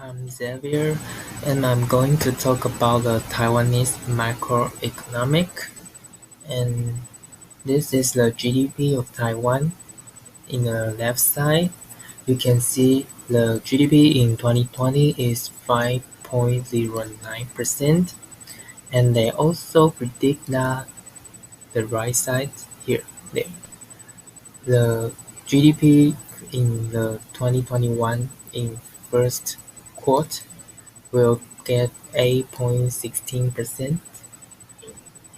I'm Xavier, and I'm going to talk about the Taiwanese macroeconomic. And this is the GDP of Taiwan. In the left side, you can see the GDP in 2020 is 5.09%, and they also predict that the right side here, there, the GDP in the 2021 in first quarter will get 8.16%,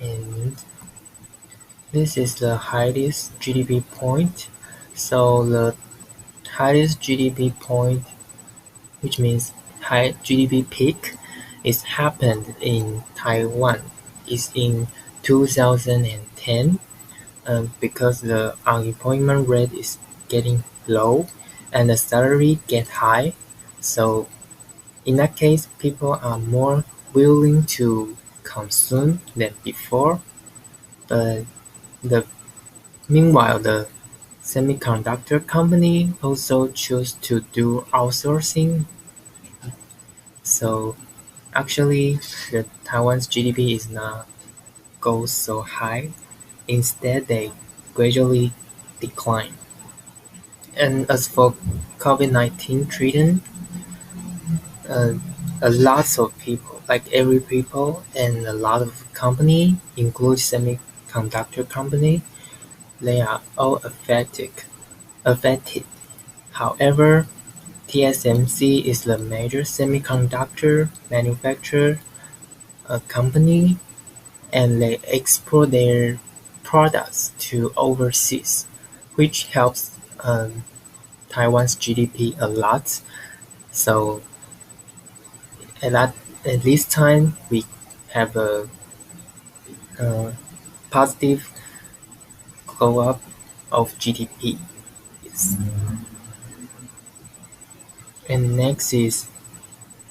and this is the highest GDP point. So the highest GDP point, which means high GDP peak, is happened in Taiwan, is in 2010, because the unemployment rate is getting low and the salary get high. So in that case, people are more willing to consume than before. But meanwhile, the semiconductor company also choose to do outsourcing. So actually, the Taiwan's GDP is not go so high. Instead, they gradually decline. And as for COVID-19 treatment, a lot of people, like every people and a lot of company, include semiconductor company, they are all affected. However, TSMC is the major semiconductor manufacturer company, and they export their products to overseas, which helps Taiwan's GDP a lot. So at this time, we have a positive go up of GDP. Yes. And next is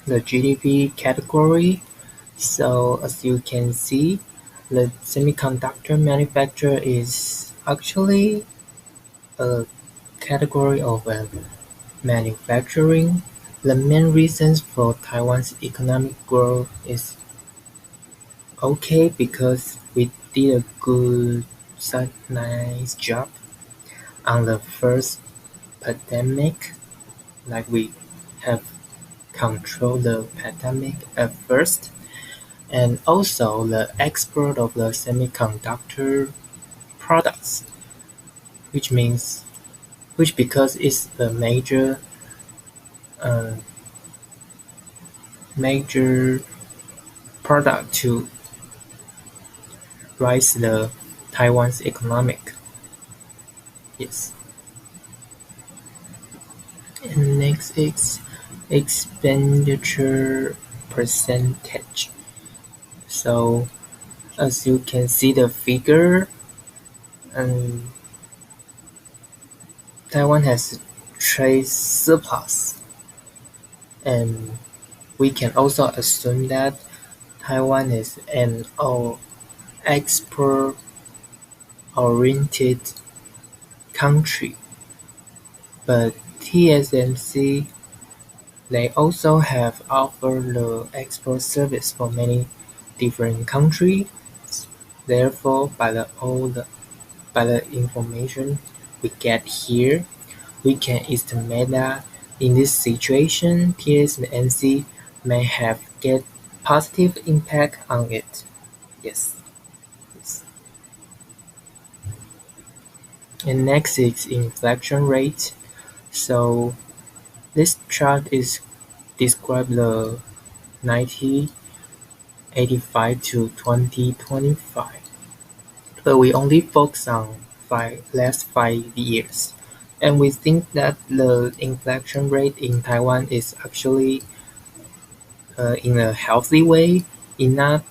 the GDP category. So as you can see, the semiconductor manufacturer is actually a category of manufacturing. The main reasons for Taiwan's economic growth is okay because we did a good, nice job on the first pandemic. Like we have controlled the pandemic at first, and also the export of the semiconductor products, which because it's a major product to rise the Taiwan's economic. Yes. And next is expenditure percentage. So as you can see the figure, Taiwan has trade surplus, and we can also assume that Taiwan is an export-oriented country. But TSMC, they also have offered the export service for many different countries. Therefore, by the information we get here, we can estimate that in this situation, TSMC may have get positive impact on it. Yes. And next is inflation rate. So this chart is describe the 1985 to 2025, but we only focus on last 5 years, and we think that the inflation rate in Taiwan is actually in a healthy way. It not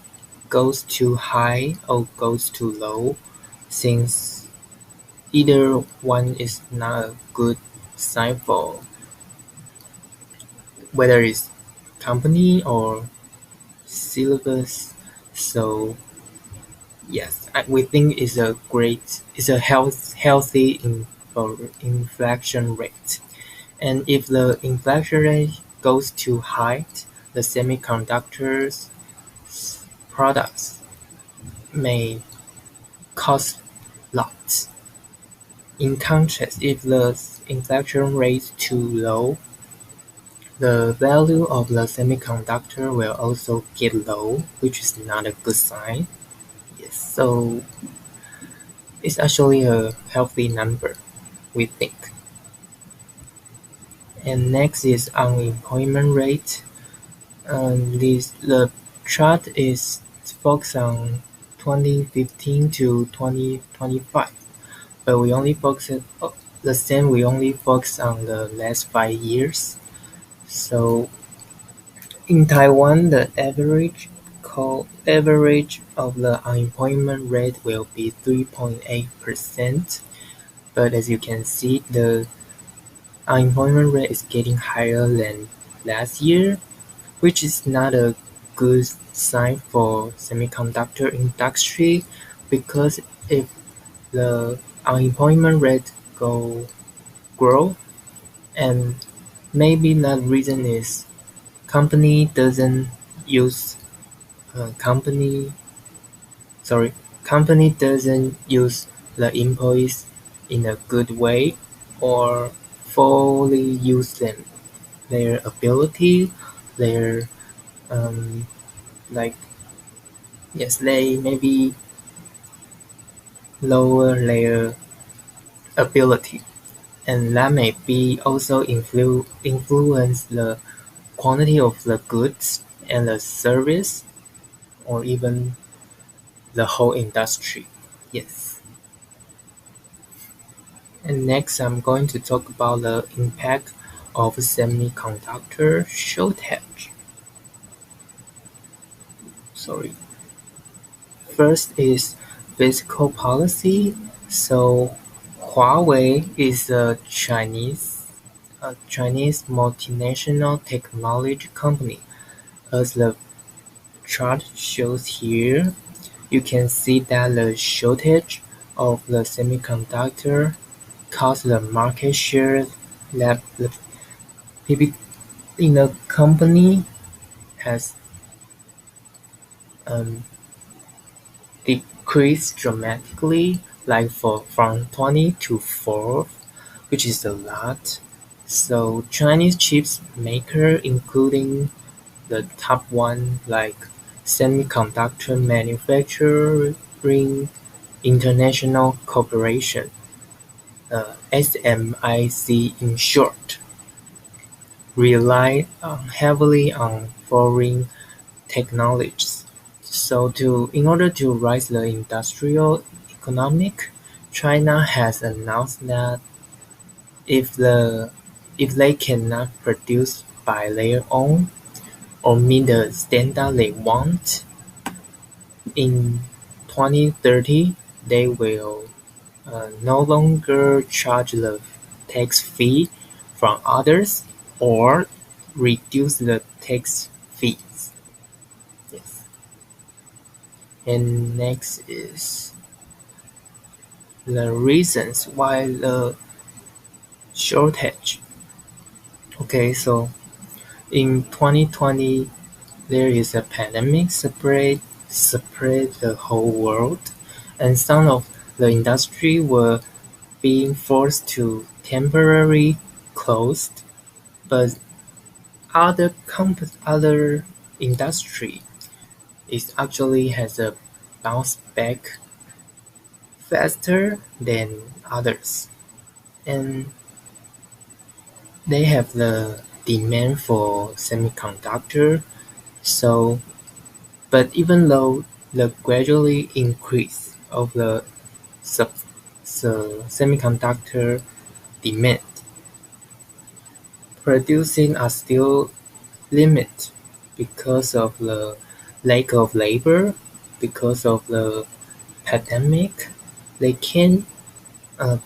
goes too high or goes too low, since either one is not a good sign for whether it's company or syllabus. So yes, we think it's a healthy inflation rate. And if the inflation rate goes too high, the semiconductors products may cost lots. In contrast, if the inflation rate is too low, the value of the semiconductor will also get low, which is not a good sign. Yes, so it's actually a healthy number, we think. And next is unemployment rate. The chart is focused on 2015 to 2025, but we only focus on the last 5 years. So in Taiwan, the average of the unemployment rate will be 3.8%, but as you can see, the unemployment rate is getting higher than last year, which is not a good sign for semiconductor industry, because if the unemployment rate grow, and maybe the reason is company doesn't use company doesn't use the employees in a good way, or fully use their ability, their like yes, they maybe lower their ability, and that may be also influence the quantity of the goods and the service, or even the whole industry. Yes. And next, I'm going to talk about the impact of semiconductor shortage. First is fiscal policy. So Huawei is a Chinese multinational technology company. As the chart shows here, you can see that the shortage of the semiconductor caused the market share that the people in the company has decreased dramatically, like from 20 to 4, which is a lot. So Chinese chips maker, including the top one, like Semiconductor Manufacturing International Corporation, SMIC in short, rely heavily on foreign technologies. So in order to rise the industrial economic, China has announced that if they cannot produce by their own or meet the standard they want, in 2030 they will no longer charge the tax fee from others, or reduce the tax fees. Yes. And next is the reasons why the shortage. Okay, so in 2020, there is a pandemic spread the whole world, and some of the industry were being forced to temporarily closed, but other industry is actually has a bounce back faster than others, and they have the demand for semiconductor. So, but even though the gradually increase of the semiconductor demand, producing are still limited because of the lack of labor, because of the pandemic. They can't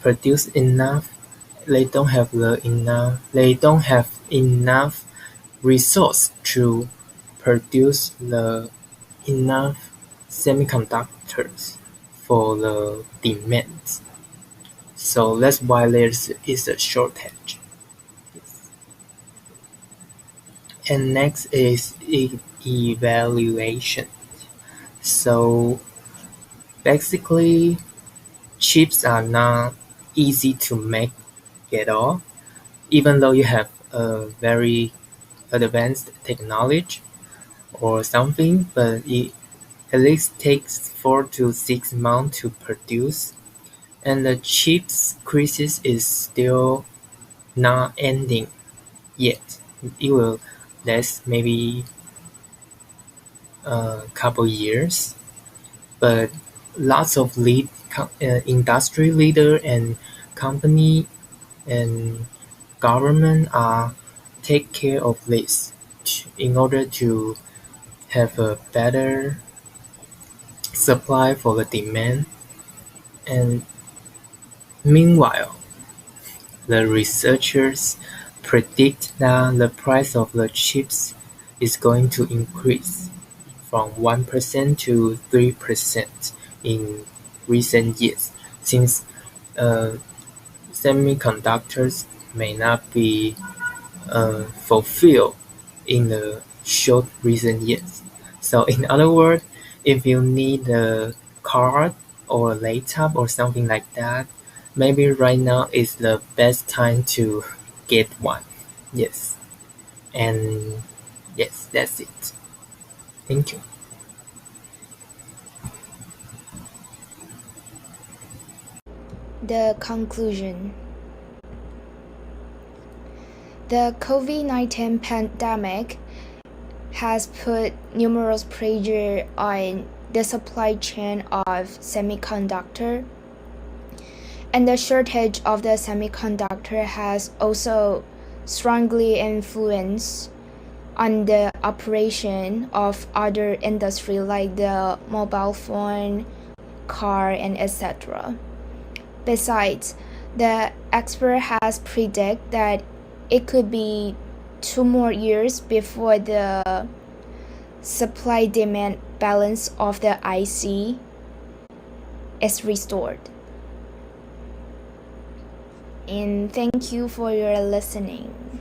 produce enough. They don't have enough resource to produce the enough semiconductors for the demands. So that's why there is a shortage. And next is evaluation. So basically, chips are not easy to make at all, even though you have a very advanced technology or something, but it at least takes 4 to 6 months to produce, and the chips crisis is still not ending yet. It will last maybe a couple years, but lots of industry leader and company and government are take care of this in order to have a better supply for the demand. And meanwhile, the researchers predict that the price of the chips is going to increase from 1% to 3% in recent years, since uh, semiconductors may not be fulfilled in the short recent years. So in other words, if you need a card or a laptop or something like that, maybe right now is the best time to get one. Yes. And yes, that's it. Thank you. The conclusion. The COVID-19 pandemic has put numerous pressure on the supply chain of semiconductor, and the shortage of the semiconductor has also strongly influenced on the operation of other industry like the mobile phone, car, and etc. Besides, the expert has predicted that it could be 2 more years before the supply-demand balance of the IC is restored. And thank you for your listening.